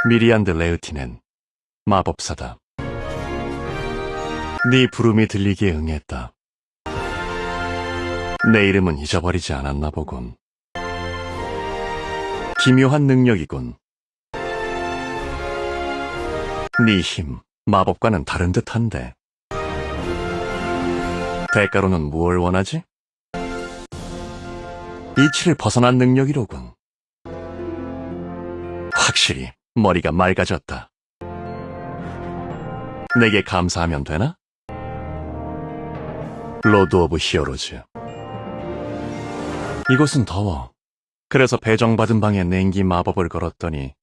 미리안드 레으티넨, 마법사다. 네 부름이 들리기에 응했다. 내 이름은 잊어버리지 않았나 보군. 기묘한 능력이군. 네 힘, 마법과는 다른 듯한데. 대가로는 무엇을 원하지? 이치를 벗어난 능력이로군. 확실히 머리가 맑아졌다. 내게 감사하면 되나? 로드 오브 히어로즈. 이곳은 더워. 그래서 배정받은 방에 냉기 마법을 걸었더니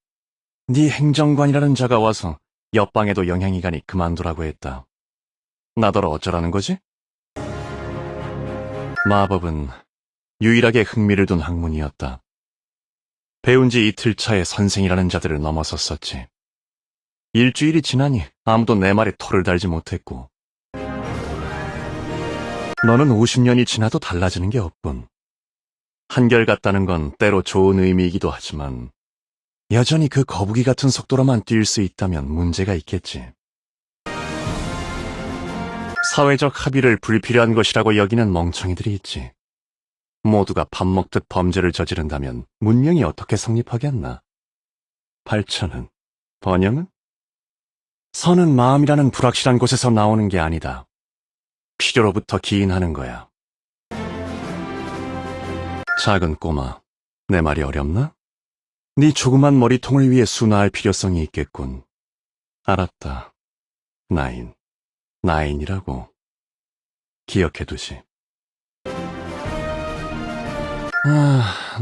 네 행정관이라는 자가 와서 옆방에도 영향이 가니 그만두라고 했다. 나더러 어쩌라는 거지? 마법은 유일하게 흥미를 둔 학문이었다. 배운 지 이틀 차에 선생이라는 자들을 넘어섰었지. 일주일이 지나니 아무도 내 말에 토를 달지 못했고. 너는 50년이 지나도 달라지는 게 없군. 한결같다는 건 때로 좋은 의미이기도 하지만 여전히 그 거북이 같은 속도로만 뛸 수 있다면 문제가 있겠지. 사회적 합의를 불필요한 것이라고 여기는 멍청이들이 있지. 모두가 밥 먹듯 범죄를 저지른다면 문명이 어떻게 성립하겠나? 발전은? 번영은? 선은 마음이라는 불확실한 곳에서 나오는 게 아니다. 필요로부터 기인하는 거야. 작은 꼬마, 내 말이 어렵나? 네 조그만 머리통을 위해 순화할 필요성이 있겠군. 알았다. 나인이라고. 기억해두지.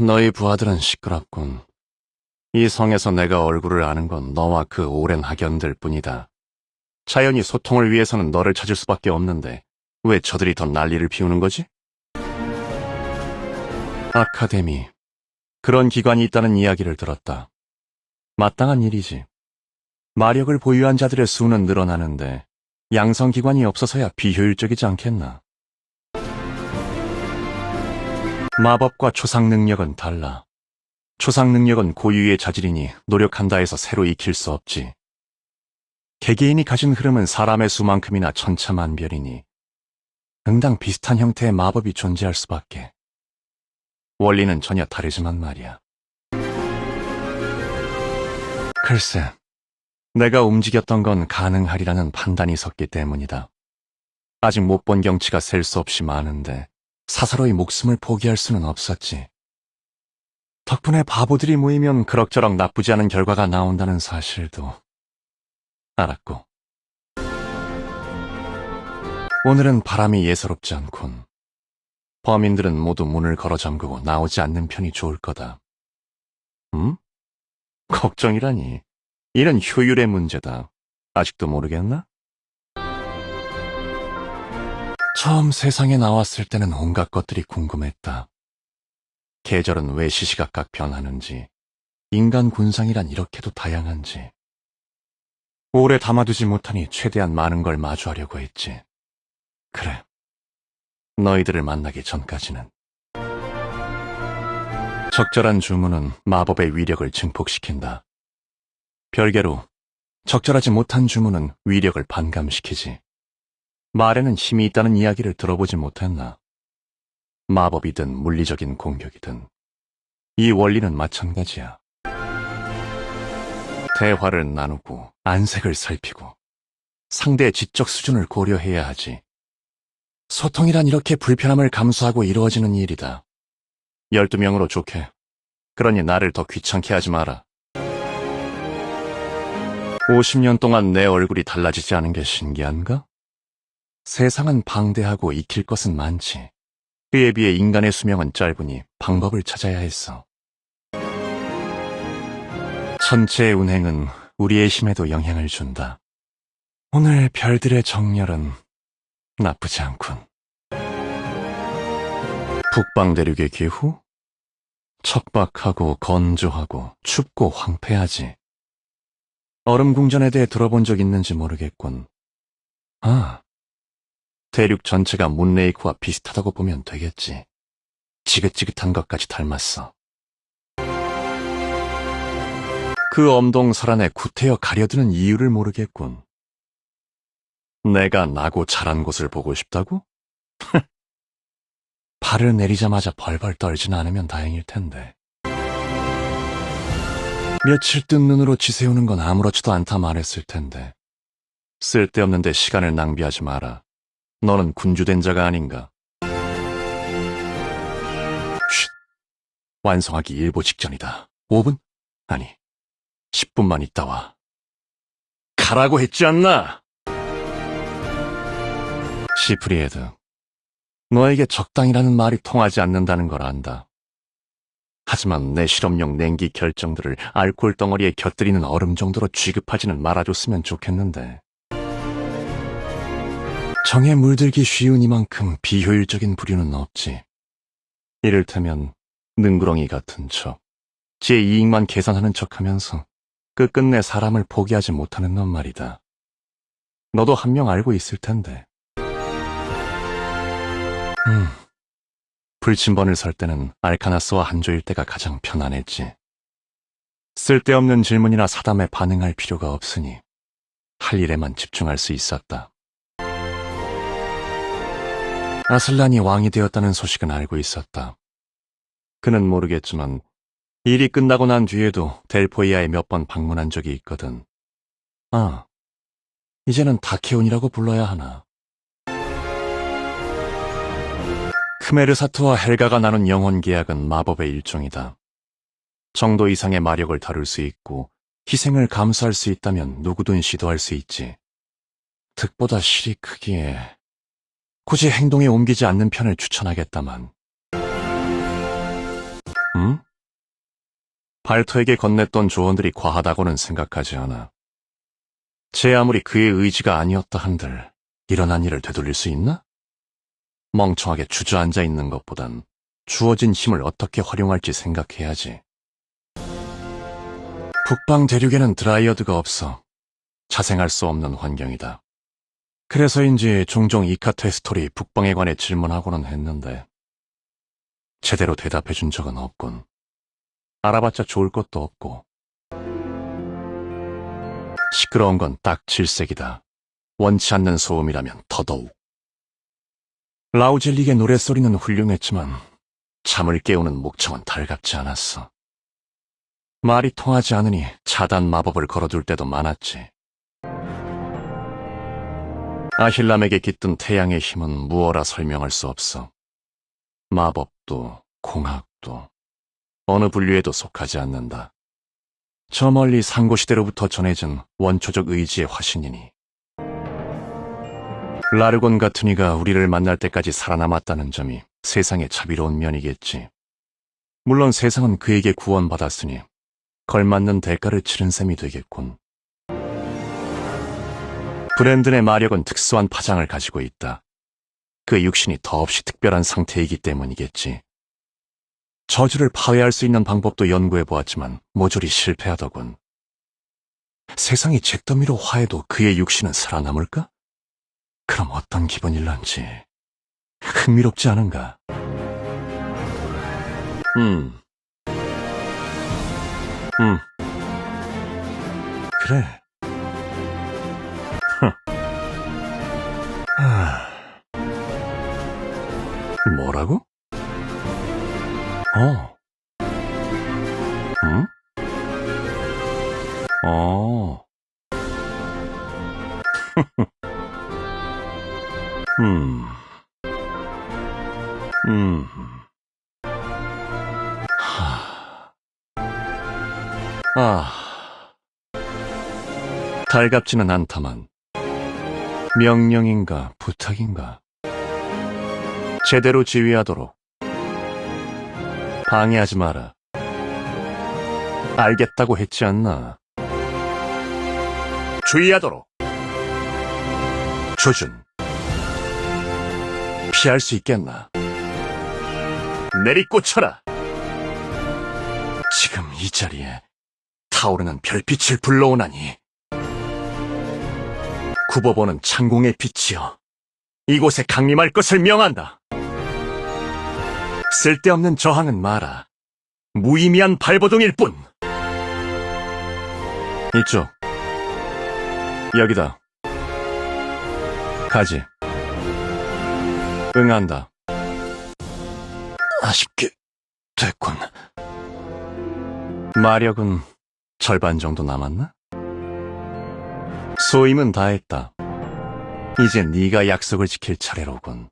너희 부하들은 시끄럽군. 이 성에서 내가 얼굴을 아는 건 너와 그 오랜 학연들 뿐이다. 자연히 소통을 위해서는 너를 찾을 수밖에 없는데 왜 저들이 더 난리를 피우는 거지? 아카데미. 그런 기관이 있다는 이야기를 들었다. 마땅한 일이지. 마력을 보유한 자들의 수는 늘어나는데 양성기관이 없어서야 비효율적이지 않겠나. 마법과 초상능력은 달라. 초상능력은 고유의 자질이니 노력한다 해서 새로 익힐 수 없지. 개개인이 가진 흐름은 사람의 수만큼이나 천차만별이니 응당 비슷한 형태의 마법이 존재할 수밖에. 원리는 전혀 다르지만 말이야. 글쎄, 내가 움직였던 건 가능하리라는 판단이 섰기 때문이다. 아직 못 본 경치가 셀 수 없이 많은데 사사로이 목숨을 포기할 수는 없었지. 덕분에 바보들이 모이면 그럭저럭 나쁘지 않은 결과가 나온다는 사실도 알았고. 오늘은 바람이 예사롭지 않군. 범인들은 모두 문을 걸어 잠그고 나오지 않는 편이 좋을 거다. 걱정이라니. 이는 효율의 문제다. 아직도 모르겠나? 처음 세상에 나왔을 때는 온갖 것들이 궁금했다. 계절은 왜 시시각각 변하는지, 인간 군상이란 이렇게도 다양한지. 오래 담아두지 못하니 최대한 많은 걸 마주하려고 했지. 그래. 너희들을 만나기 전까지는. 적절한 주문은 마법의 위력을 증폭시킨다. 별개로 적절하지 못한 주문은 위력을 반감시키지. 말에는 힘이 있다는 이야기를 들어보지 못했나? 마법이든 물리적인 공격이든 이 원리는 마찬가지야. 대화를 나누고 안색을 살피고 상대의 지적 수준을 고려해야 하지. 소통이란 이렇게 불편함을 감수하고 이루어지는 일이다. 12명으로 좋게. 그러니 나를 더 귀찮게 하지 마라. 50년 동안 내 얼굴이 달라지지 않은 게 신기한가? 세상은 방대하고 익힐 것은 많지. 그에 비해 인간의 수명은 짧으니 방법을 찾아야 했어. 천체의 운행은 우리의 힘에도 영향을 준다. 오늘 별들의 정렬은 나쁘지 않군. 북방대륙의 기후? 척박하고 건조하고 춥고 황폐하지. 얼음궁전에 대해 들어본 적 있는지 모르겠군. 대륙 전체가 문레이크와 비슷하다고 보면 되겠지. 지긋지긋한 것까지 닮았어. 그 엄동설 안에 구태여 가려드는 이유를 모르겠군. 내가 나고 자란 곳을 보고 싶다고? 발을 내리자마자 벌벌 떨진 않으면 다행일 텐데. 며칠 뜬 눈으로 지새우는 건 아무렇지도 않다 말했을 텐데. 쓸데없는 데 시간을 낭비하지 마라. 너는 군주된 자가 아닌가. 쉿. 완성하기 일보 직전이다. 5분? 아니, 10분만 있다 와. 가라고 했지 않나? 시프리에드, 너에게 적당이라는 말이 통하지 않는다는 걸 안다. 하지만 내 실험용 냉기 결정들을 알코올 덩어리에 곁들이는 얼음 정도로 취급하지는 말아줬으면 좋겠는데. 정에 물들기 쉬운 이만큼 비효율적인 부류는 없지. 이를테면 능구렁이 같은 척, 제 이익만 계산하는 척하면서 끝끝내 사람을 포기하지 못하는 놈 말이다. 너도 한 명 알고 있을 텐데. 불침번을 설 때는 알카나스와 한조일 때가 가장 편안했지. 쓸데없는 질문이나 사담에 반응할 필요가 없으니 할 일에만 집중할 수 있었다. 아슬란이 왕이 되었다는 소식은 알고 있었다. 그는 모르겠지만 일이 끝나고 난 뒤에도 델포이아에 몇 번 방문한 적이 있거든. 아, 이제는 다케온이라고 불러야 하나. 크메르사트와 헬가가 나눈 영혼 계약은 마법의 일종이다. 정도 이상의 마력을 다룰 수 있고 희생을 감수할 수 있다면 누구든 시도할 수 있지. 득보다 실이 크기에 굳이 행동에 옮기지 않는 편을 추천하겠다만. 발터에게 건넸던 조언들이 과하다고는 생각하지 않아. 제 아무리 그의 의지가 아니었다 한들 일어난 일을 되돌릴 수 있나? 멍청하게 주저앉아 있는 것보단 주어진 힘을 어떻게 활용할지 생각해야지. 북방 대륙에는 드라이어드가 없어 자생할 수 없는 환경이다. 그래서인지 종종 이카테스토리 북방에 관해 질문하고는 했는데 제대로 대답해준 적은 없군. 알아봤자 좋을 것도 없고. 시끄러운 건 딱 질색이다. 원치 않는 소음이라면 더더욱. 라우젤릭의 노랫소리는 훌륭했지만 잠을 깨우는 목청은 달갑지 않았어. 말이 통하지 않으니 차단 마법을 걸어둘 때도 많았지. 아힐람에게 깃든 태양의 힘은 무어라 설명할 수 없어. 마법도 공학도 어느 분류에도 속하지 않는다. 저 멀리 상고시대로부터 전해진 원초적 의지의 화신이니. 라르곤 같은 이가 우리를 만날 때까지 살아남았다는 점이 세상의 자비로운 면이겠지. 물론 세상은 그에게 구원받았으니 걸맞는 대가를 치른 셈이 되겠군. 브랜든의 마력은 특수한 파장을 가지고 있다. 그 육신이 더없이 특별한 상태이기 때문이겠지. 저주를 파괴할 수 있는 방법도 연구해보았지만 모조리 실패하더군. 세상이 잿더미로 화해도 그의 육신은 살아남을까? 그럼 어떤 기분일런지 흥미롭지 않은가? 그래. 뭐라고? 응? 달갑지는 않다만 명령인가 부탁인가? 제대로 지휘하도록. 방해하지 마라. 알겠다고 했지 않나? 주의하도록. 조준. 피할 수 있겠나? 내리꽂혀라. 지금 이 자리에 타오르는 별빛을 불러오나니 굽어보는 창공의 빛이여 이곳에 강림할 것을 명한다. 쓸데없는 저항은 마라. 무의미한 발버둥일 뿐. 이쪽. 여기다. 가지. 응한다. 아쉽게 됐군. 마력은 절반 정도 남았나? 소임은 다 했다. 이제 네가 약속을 지킬 차례로군.